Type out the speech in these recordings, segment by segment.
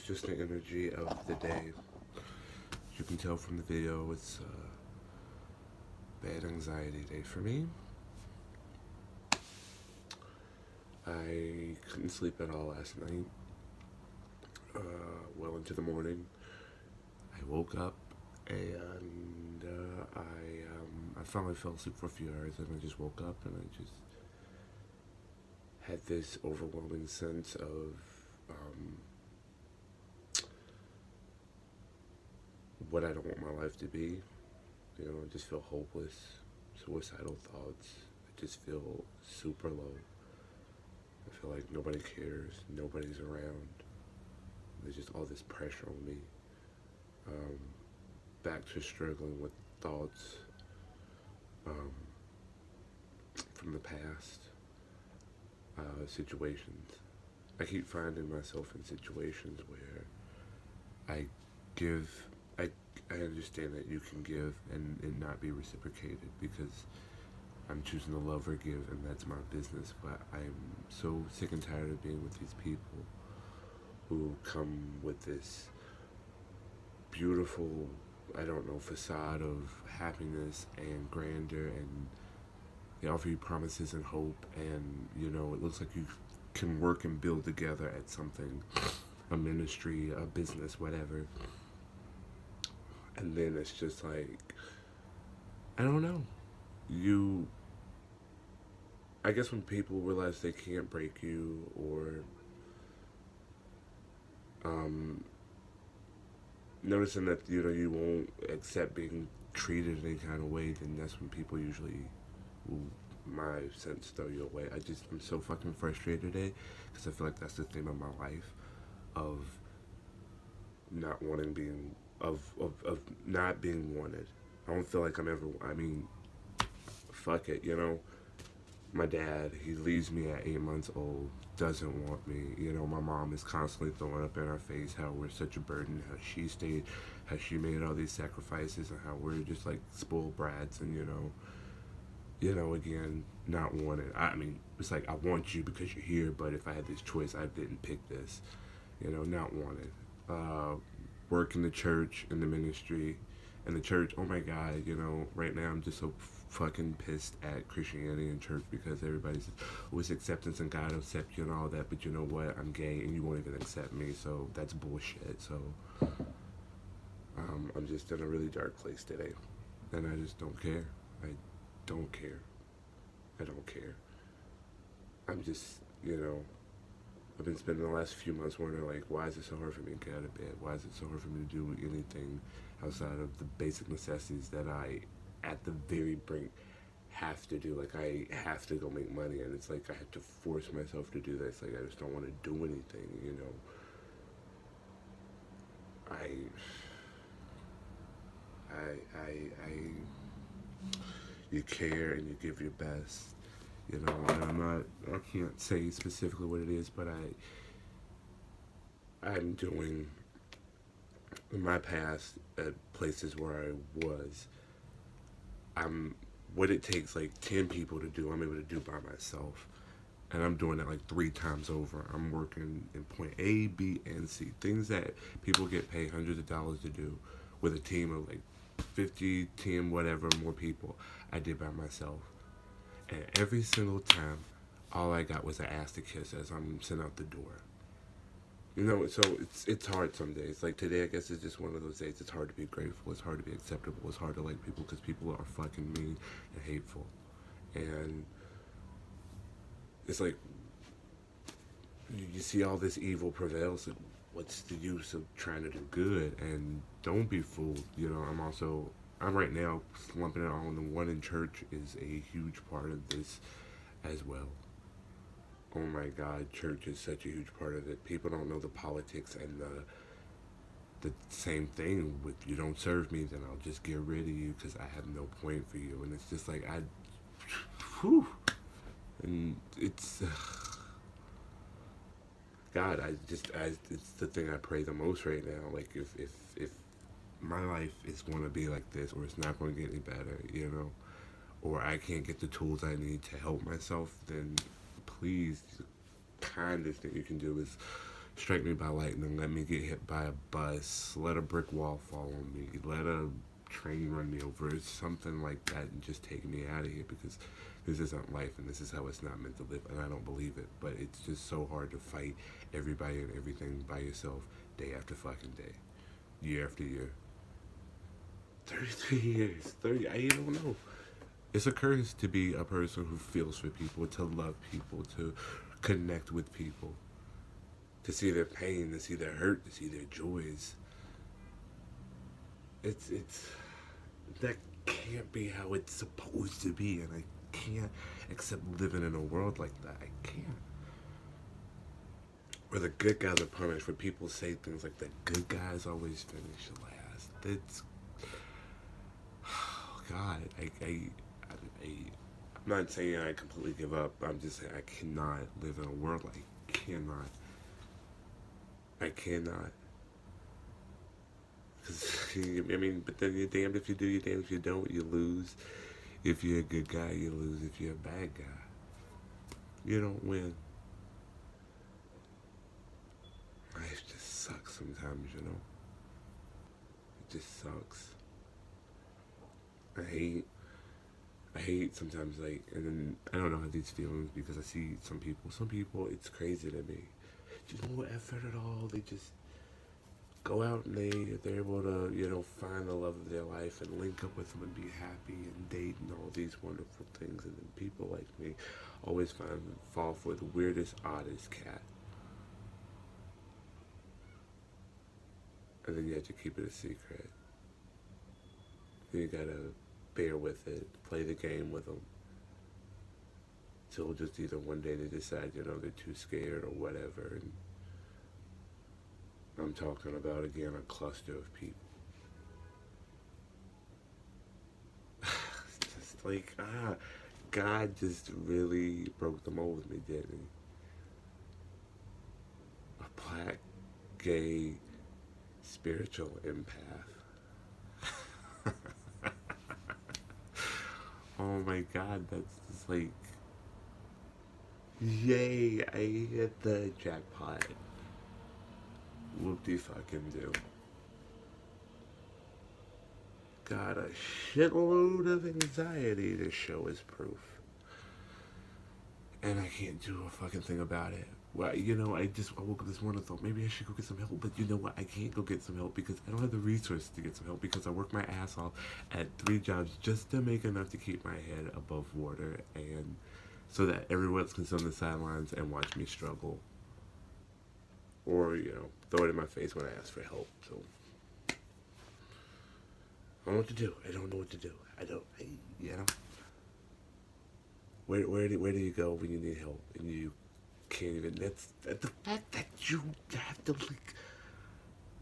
just the energy of the day. As you can tell from the video, it's a bad anxiety day for me. I couldn't sleep at all last night. Well into the morning, I woke up and I finally fell asleep for a few hours, and I just woke up and I just had this overwhelming sense of what I don't want my life to be. You know, I just feel hopeless, suicidal thoughts. I just feel super low. I feel like nobody cares, nobody's around. There's just all this pressure on me. Back to struggling with thoughts from the past, situations. I keep finding myself in situations where I give, I understand that you can give and it not be reciprocated because I'm choosing to love or give, and that's my business. But I'm so sick and tired of being with these people who come with this beautiful, I don't know, facade of happiness and grandeur, and they offer you promises and hope, and you know, it looks like you can work and build together at something, a ministry, a business, whatever. And then it's just like, I don't know. I guess when people realize they can't break you, or noticing that, you know, you won't accept being treated any kind of way, then that's when people usually will, my sense, throw you away. I'm so fucking frustrated today because I feel like that's the theme of my life, of not wanting being, of not being wanted. I don't feel like I mean, fuck it, you know. My dad, he leaves me at 8 months old, doesn't want me. You know, my mom is constantly throwing up in our face how we're such a burden, how she made all these sacrifices, and how we're just like spoiled brats, and again, not wanted. I mean, it's like, I want you because you're here, but if I had this choice, I didn't pick this. You know, not wanted. Work in the church, in the ministry, in the church. Oh my God, you know, right now I'm just so fucking pissed at Christianity and church because everybody says, oh, it's acceptance and God will accept you and all that, but you know what? I'm gay and you won't even accept me, so that's bullshit. So, I'm just in a really dark place today, and I just don't care. I don't care. I don't care. I'm just, I've been spending the last few months wondering, like, why is it so hard for me to get out of bed? Why is it so hard for me to do anything outside of the basic necessities that I, at the very brink, have to do? Like, I have to go make money, and it's like I have to force myself to do this. Like, I just don't want to do anything, you care and you give your best, and I can't say specifically what it is, but I'm doing, in my past, at places where I was, what it takes like 10 people to do, I'm able to do by myself. And I'm doing that like 3 times over. I'm working in point A, B, and C. Things that people get paid hundreds of dollars to do with a team of like 50, 10, whatever, more people. I did by myself. And every single time, all I got was an ass to kiss as I'm sent out the door. So it's hard some days. Like today, I guess it's just one of those days. It's hard to be grateful. It's hard to be acceptable. It's hard to like people because people are fucking mean and hateful. And it's like, you see all this evil prevails, and what's the use of trying to do good? And don't be fooled. I'm right now slumping it all in the one in church is a huge part of this as well. Oh my God, church is such a huge part of it. People don't know the politics and the same thing with, you don't serve me, then I'll just get rid of you because I have no point for you. And it's just like, whew. And it's, God, it's the thing I pray the most right now. Like, if my life is going to be like this, or it's not going to get any better, or I can't get the tools I need to help myself, then please, the kindest thing you can do is, strike me by lightning, let me get hit by a bus, let a brick wall fall on me, let a train run me over, something like that, and just take me out of here, because this isn't life and this is how it's not meant to live, and I don't believe it. But it's just so hard to fight everybody and everything by yourself day after fucking day, year after year. 33 years, 30, I don't know. It's a curse to be a person who feels for people, to love people, to connect with people, to see their pain, to see their hurt, to see their joys. It's that can't be how it's supposed to be, and I can't accept living in a world like that. I can't. Where the good guys are punished, where people say things like the good guys always finish last. It's oh God. I'm not saying I completely give up. I'm just saying I cannot live in a world like cannot. I cannot. Cause, I mean, but then you're damned if you do, you're damned if you don't. You lose. If you're a good guy, you lose. If you're a bad guy, you don't win. Life just sucks sometimes, you know? It just sucks. I hate sometimes, like, and then I don't know how these feelings, because I see some people, it's crazy to me. Just no effort at all. They just go out and they're able to, find the love of their life and link up with them and be happy and date and all these wonderful things. And then people like me always fall for the weirdest, oddest cat. And then you have to keep it a secret. You gotta bear with it, play the game with them. Till just either one day they decide, they're too scared or whatever. And I'm talking about, again, a cluster of people. It's just like, God just really broke the mold with me, didn't he? A black, gay, spiritual empath. Oh my God, that's just like, yay, I hit the jackpot. Whoop-de-fucking-do. Got a shitload of anxiety to show as proof. And I can't do a fucking thing about it. Well, I woke up this morning and thought maybe I should go get some help. But you know what? I can't go get some help because I don't have the resources to get some help, because I work my ass off at 3 jobs just to make enough to keep my head above water, and so that everyone else can sit on the sidelines and watch me struggle. Or, throw it in my face when I ask for help. So, I don't know what to do. I don't know what to do. Where do you go when you need help and you can't even? That's the fact that you have to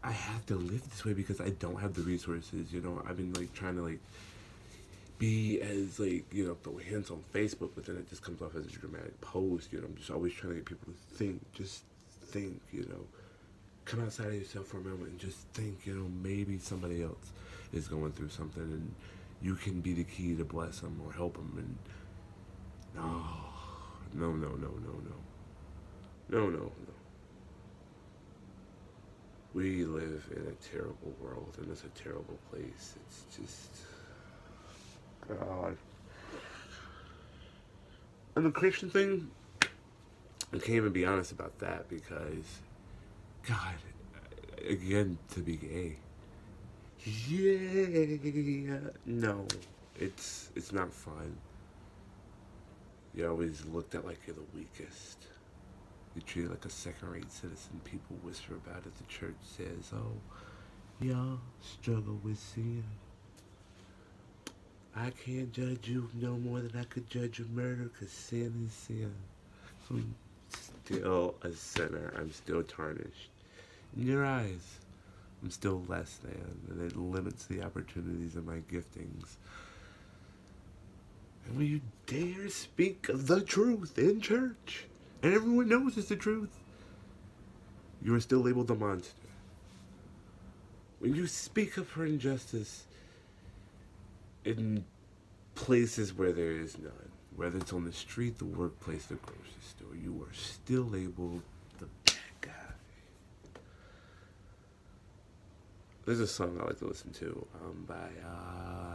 I have to live this way because I don't have the resources. I've been trying to be as throw hands on Facebook, but then it just comes off as a dramatic post. I'm just always trying to get people to think. Just think. Come outside of yourself for a moment and just think. Maybe somebody else is going through something, and you can be the key to bless them or help them. And no. We live in a terrible world, and it's a terrible place. It's just, God. And the Christian thing, I can't even be honest about that, because, God, again, to be gay. Yeah, no, it's not fun. You're always looked at like you're the weakest. You're treated like a second-rate citizen. People whisper about it. The church says, "Oh, y'all struggle with sin. I can't judge you no more than I could judge a murder, because sin is sin." I'm still a sinner. I'm still tarnished. In your eyes, I'm still less than, and it limits the opportunities of my giftings. And when you dare speak of the truth in church, and everyone knows it's the truth, you are still labeled a monster. When you speak of her injustice in places where there is none, whether it's on the street, the workplace, the grocery store, you are still labeled the bad guy. There's a song I like to listen to by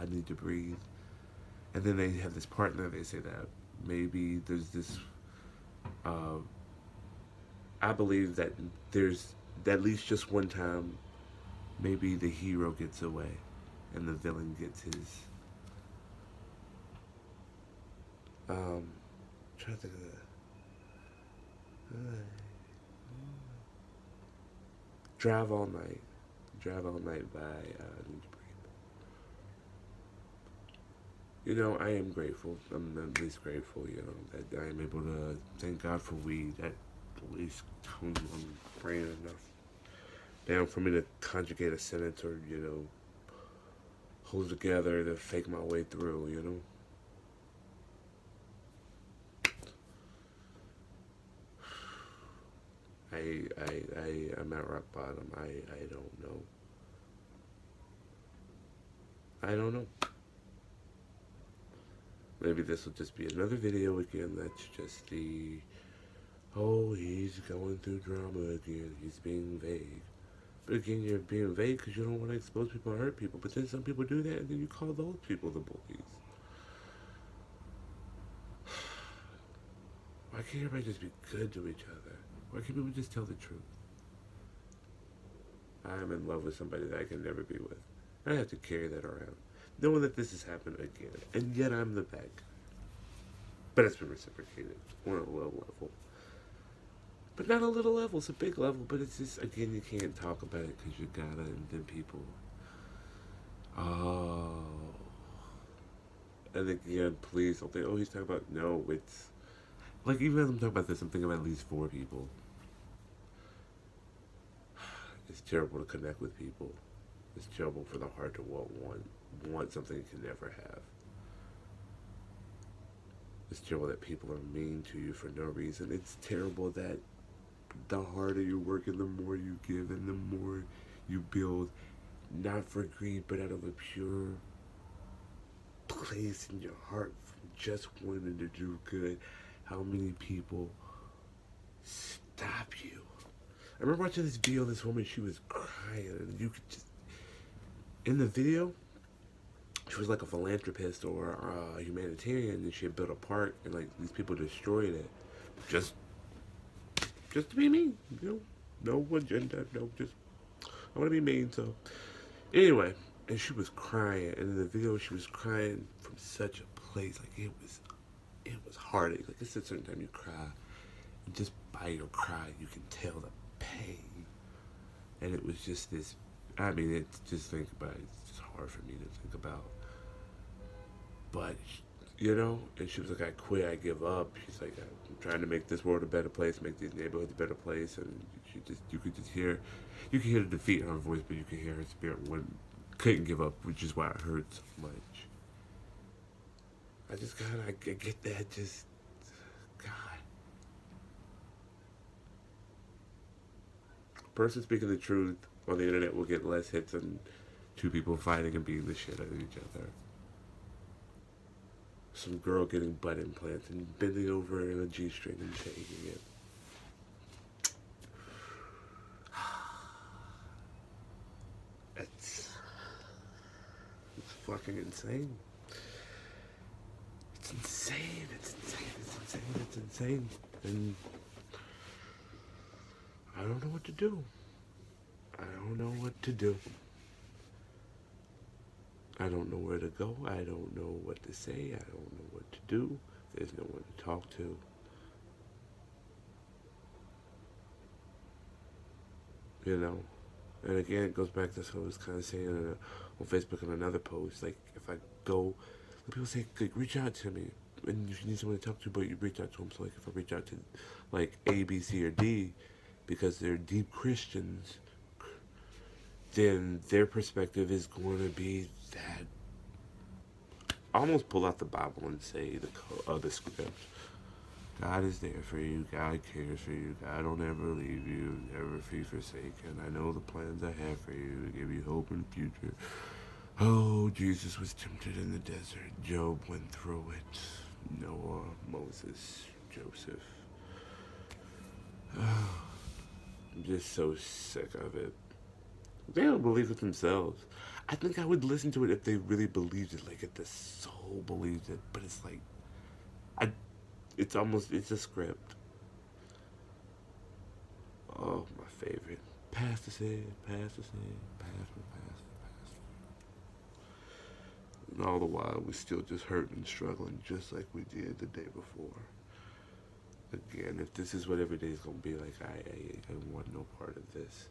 I Need to Breathe. And then they have this part in there, they say that maybe there's this, uh, I believe that there's at least just one time maybe the hero gets away and the villain gets his. Trying to think of that. Drive All Night. Drive All Night by Need to Breathe. You know, I am grateful. I'm at least grateful, you know, that I am able to thank God for weed. That at least comes on brain enough down for me to conjugate a sentence or, you know, hold together to fake my way through, you know. I'm at rock bottom. I don't know. I don't know. Maybe this will just be another video again that's just the, oh, he's going through drama again. He's being vague. But again, you're being vague because you don't want to expose people and hurt people. But then some people do that and then you call those people the bullies. Why can't everybody just be good to each other? Why can't people just tell the truth? I'm in love with somebody that I can never be with. I have to carry that around, knowing that this has happened again, and yet I'm the bad guy. But it's been reciprocated on a low level. But not a little level, it's a big level, but it's just, again, you can't talk about it because you gotta, and then people, oh. And again, please don't think, oh, he's talking about, no, it's, like, even as I'm talking about this, I'm thinking about at least 4 people. It's terrible to connect with people. It's terrible for the heart to want something you can never have. It's terrible that people are mean to you for no reason. It's terrible that the harder you work and the more you give and the more you build, not for greed, but out of a pure place in your heart from just wanting to do good. How many people stop you? I remember watching this video of this woman, she was crying, and you could just, in the video, she was like a philanthropist or a humanitarian, and she had built a park, and like these people destroyed it, just to be mean, you know, no agenda, no, just, I want to be mean, so, anyway, and she was crying, and in the video, she was crying from such a place, like, it was heartache, like, it's a certain time you cry, and just by your cry, you can tell the pain, and it was just this, I mean, it's just think about it, it's just hard for me to think about, but, you know, and she was like, I quit, I give up, she's like, I'm trying to make this world a better place, make these neighborhoods a better place, and you could hear the defeat in her voice, but you could hear her spirit couldn't give up, which is why it hurt so much. I get that, just, God. Person speaking the truth on the internet will get less hits than 2 people fighting and beating the shit out of each other. Some girl getting butt implants and bending over in a G-string and shaking it. It's fucking insane. It's insane. It's insane. It's insane. It's insane. And I don't know what to do. I don't know what to do. I don't know where to go. I don't know what to say. I don't know what to do. There's no one to talk to. You know? And again, it goes back to what I was kind of saying on Facebook in another post. Like, if I go, people say, like, reach out to me. And if you need someone to talk to, but you reach out to them. So, like, if I reach out to, like, A, B, C, or D, because they're deep Christians, then their perspective is going to be that. Almost pull out the Bible and say the script. God is there for you. God cares for you. God don't ever leave you, never be forsaken. I know the plans I have for you to give you hope in the future. Oh, Jesus was tempted in the desert. Job went through it. Noah, Moses, Joseph. Oh, I'm just so sick of it. They don't believe it themselves. I think I would listen to it if they really believed it, like if the soul believed it. But it's like, I, it's almost, it's a script. Oh, my favorite. Pass the said, pass the said, pass me, pass me, pass me. And all the while, we still just hurting and struggling just like we did the day before. Again, if this is what every day is gonna be like, I want no part of this.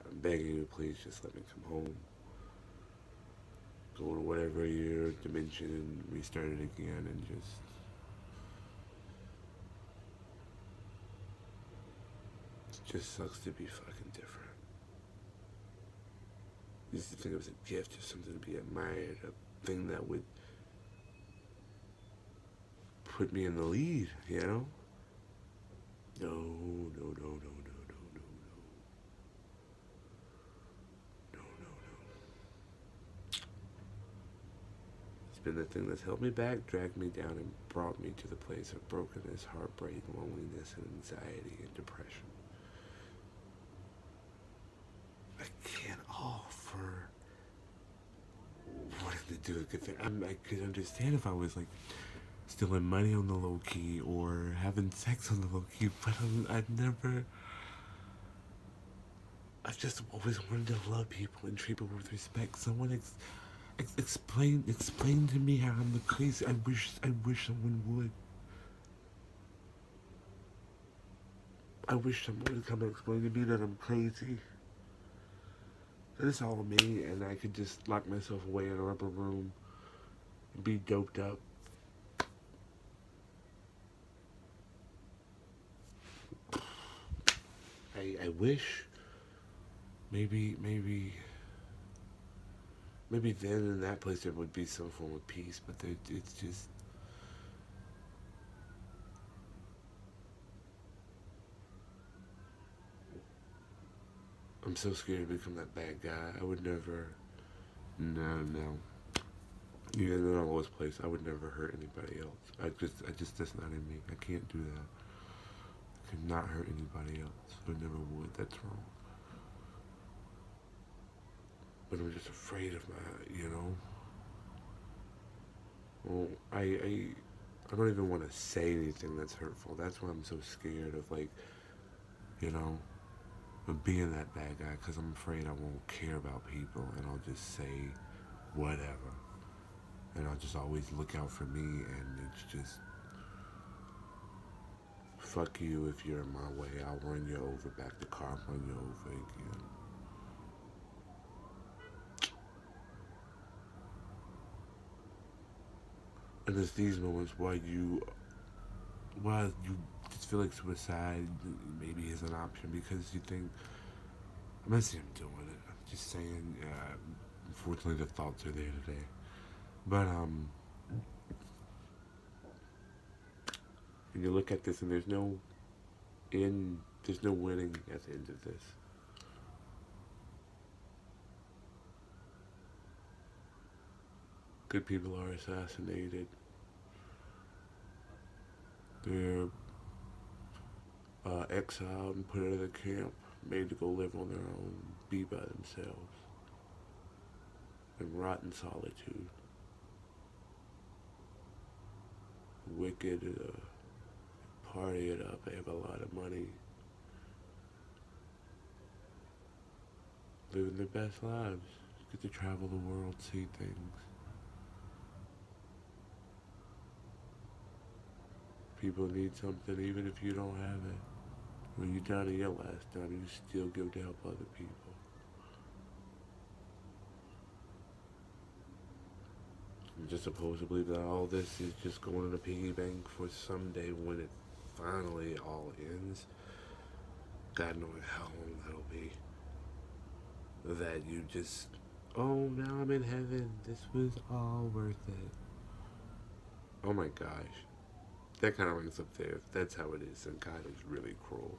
I'm begging you, please just let me come home. Go to whatever your dimension and restart it again and just. It just sucks to be fucking different. I used to think it was a gift or something to be admired, a thing that would put me in the lead, you know? No, no, no, no, no, no, no, no, no, no, no. It's been the thing that's held me back, dragged me down, and brought me to the place of brokenness, heartbreak, loneliness, and anxiety and depression. I can't offer wanting to do a good thing. I could understand if I was like stealing money on the low key or having sex on the low key, but I've never. I've just always wanted to love people and treat people with respect. Someone explain to me how I'm the crazy. I wish someone would. I wish someone would come and explain to me that I'm crazy. That it's all me, and I could just lock myself away in a rubber room and be doped up. I wish maybe then in that place there would be some form of peace, but it's just. I'm so scared to become that bad guy. I would never. No. Yeah, in a lowest place, I would never hurt anybody else. That's not in me. I can't do that. I could not hurt anybody else. I never would. That's wrong. But I'm just afraid of my. Well, I don't even want to say anything that's hurtful. That's why I'm so scared of you know, of being that bad guy because I'm afraid I won't care about people and I'll just say whatever. And I'll just always look out for me and it's just fuck you if you're in my way. I'll run you over, back the car, run you over again. And it's these moments why you just feel like suicide maybe is an option because you think I'm not saying I'm doing it. I'm just saying. Unfortunately, the thoughts are there today. But when you look at this and there's no winning at the end of this. Good people are assassinated. They're exiled and put out of the camp, made to go live on their own, be by themselves, and rot in solitude. Wicked, party it up, they have a lot of money, living their best lives, get to travel the world, see things. People need something even if you don't have it. When you're down to your last dime, you still give to help other people. I'm just supposed to believe that all this is just going in a piggy bank for someday when it finally all ends. God knows how long that'll be. That you just, oh, now I'm in heaven. This was all worth it. Oh my gosh. That kind of rings up there. If that's how it is, then God is really cruel.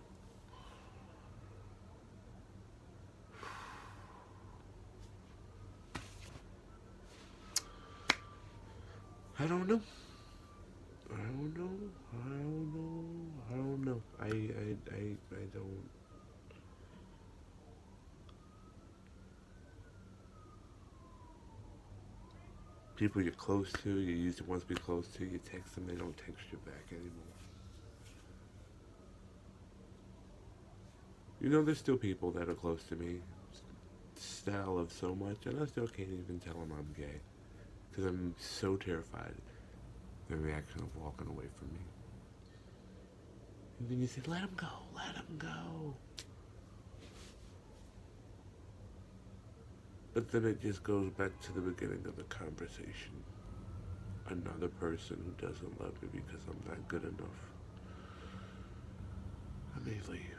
I don't know. I don't know. I don't know. I don't know. I don't. People you're close to, you used to once be close to, you text them, they don't text you back anymore. You know, there's still people that are close to me that I love so much, and I still can't even tell them I'm gay. Because I'm so terrified of the reaction of walking away from me. And then you say, let him go, let him go. But then it just goes back to the beginning of the conversation. Another person who doesn't love me because I'm not good enough. I may leave.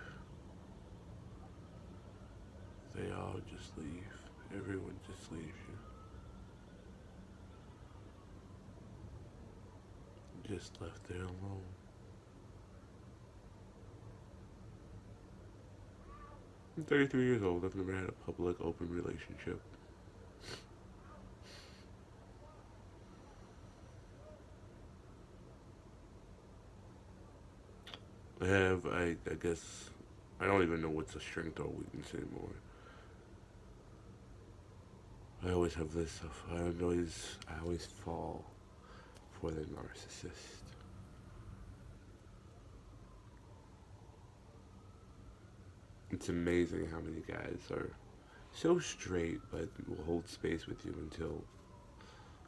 They all just leave. Everyone just leaves you. Just left there alone. I'm 33 years old. I've never had a public, open relationship. I guess, I don't even know what's a strength or a weakness anymore. I always have this stuff. I always fall for the narcissist. It's amazing how many guys are so straight, but will hold space with you until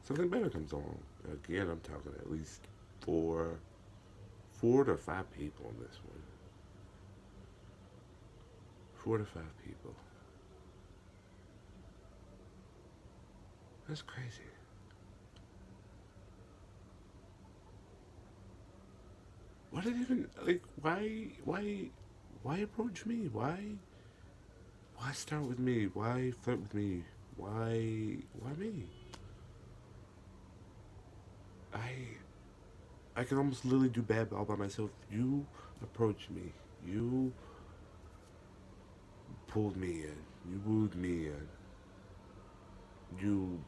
something better comes along. Again, I'm talking at least four to five people on this one. 4 to 5 people. That's crazy. What did even like? Why approach me? Why start with me? Why flirt with me? Why me? I can almost literally do bad all by myself. You approached me. You pulled me in. You wooed me in. You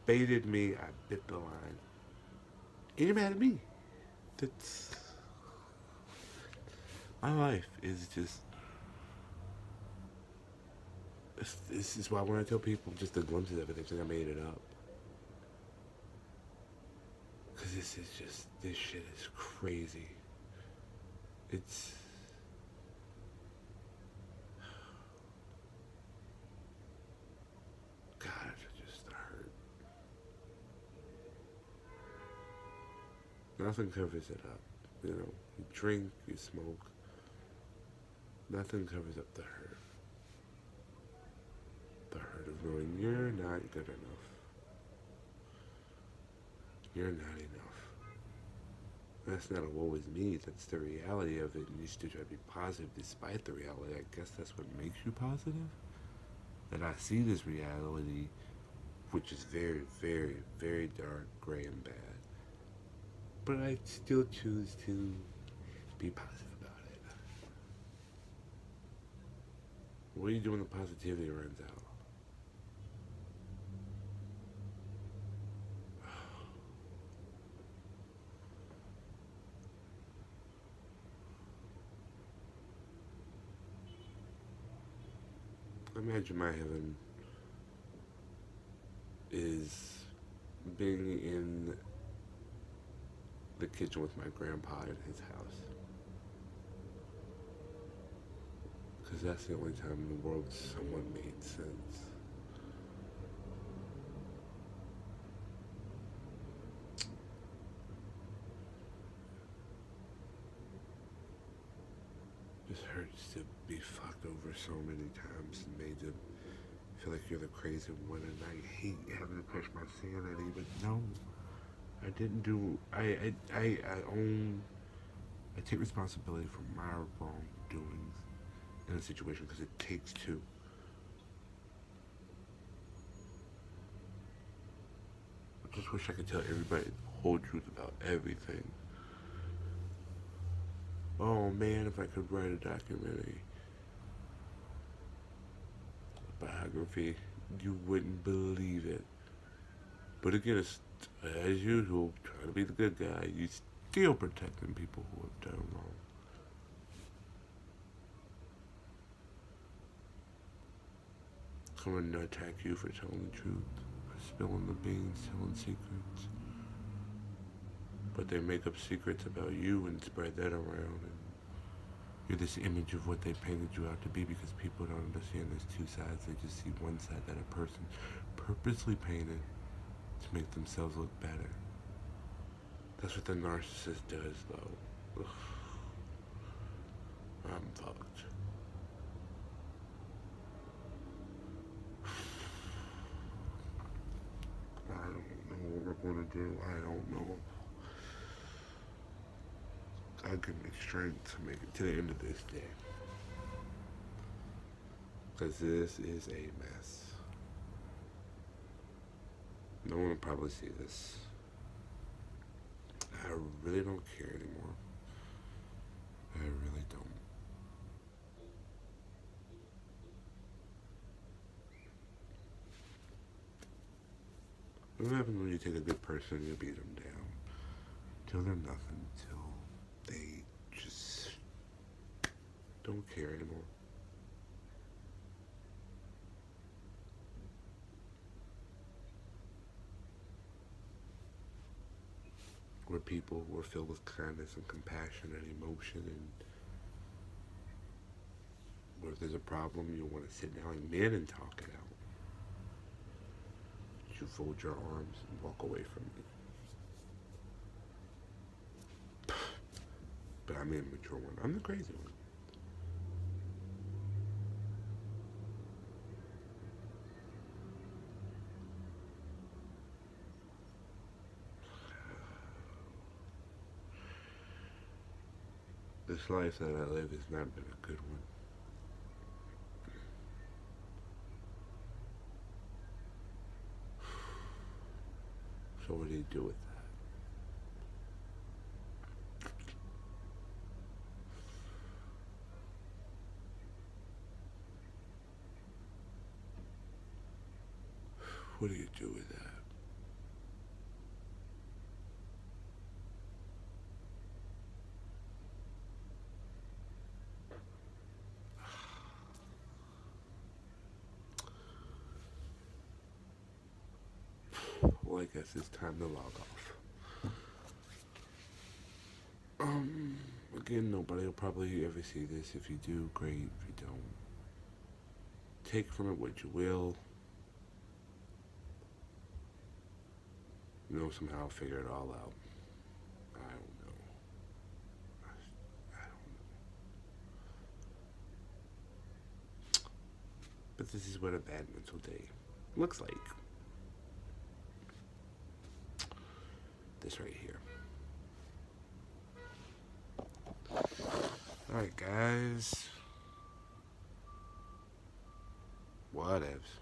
baited me. I bit the line. And you're mad at me. That's my life is just. This is why when I tell people just the glimpses of it, they think I made it up. Because this shit is crazy. It's. God, it just hurt. Nothing covers it up. You know, you drink, you smoke. Nothing covers up the hurt. The hurt of knowing you're not good enough. You're not enough. That's not a woe is me. That's the reality of it. And you still try to be positive despite the reality. I guess that's what makes you positive. That I see this reality, which is very, very, very dark, gray, and bad. But I still choose to be positive about it. What do you do when the positivity runs out? Imagine my heaven is being in the kitchen with my grandpa in his house. Because that's the only time in the world someone made sense. Just hurts to be fucked over so many times and made to feel like you're the crazy one, and I hate having to push my sanity, but no, I didn't do. I own. I take responsibility for my wrongdoings in a situation because it takes two. I just wish I could tell everybody the whole truth about everything. Oh man, if I could write a documentary, a biography, you wouldn't believe it. But again, it's as usual, trying to be the good guy. You still protecting people who have done wrong. Coming to attack you for telling the truth, for spilling the beans, telling secrets. But they make up secrets about you and spread that around. And you're this image of what they painted you out to be because people don't understand there's two sides. They just see one side that a person purposely painted to make themselves look better. That's what the narcissist does, though. Ugh. I'm fucked. I don't know what we're gonna do. I don't know. God give me strength to make it to the end of this day. Because this is a mess. No one will probably see this. I really don't care anymore. I really don't. What happens when you take a good person and you beat them down? Till they're nothing, till they just don't care anymore. Where people were filled with kindness and compassion and emotion, and where if there's a problem, you want to sit down like men and talk it out. You fold your arms and walk away from me. But I'm the immature one. I'm the crazy one. This life that I live has not been a good one. So what do you do with that? What do you do with that? Well, I guess it's time to log off. Again, nobody will probably ever see this. If you do, great. If you don't, take from it what you will. Somehow I'll figure it all out. I don't know. I don't know. But this is what a bad mental day looks like. This right here. Alright, guys. Whatevs.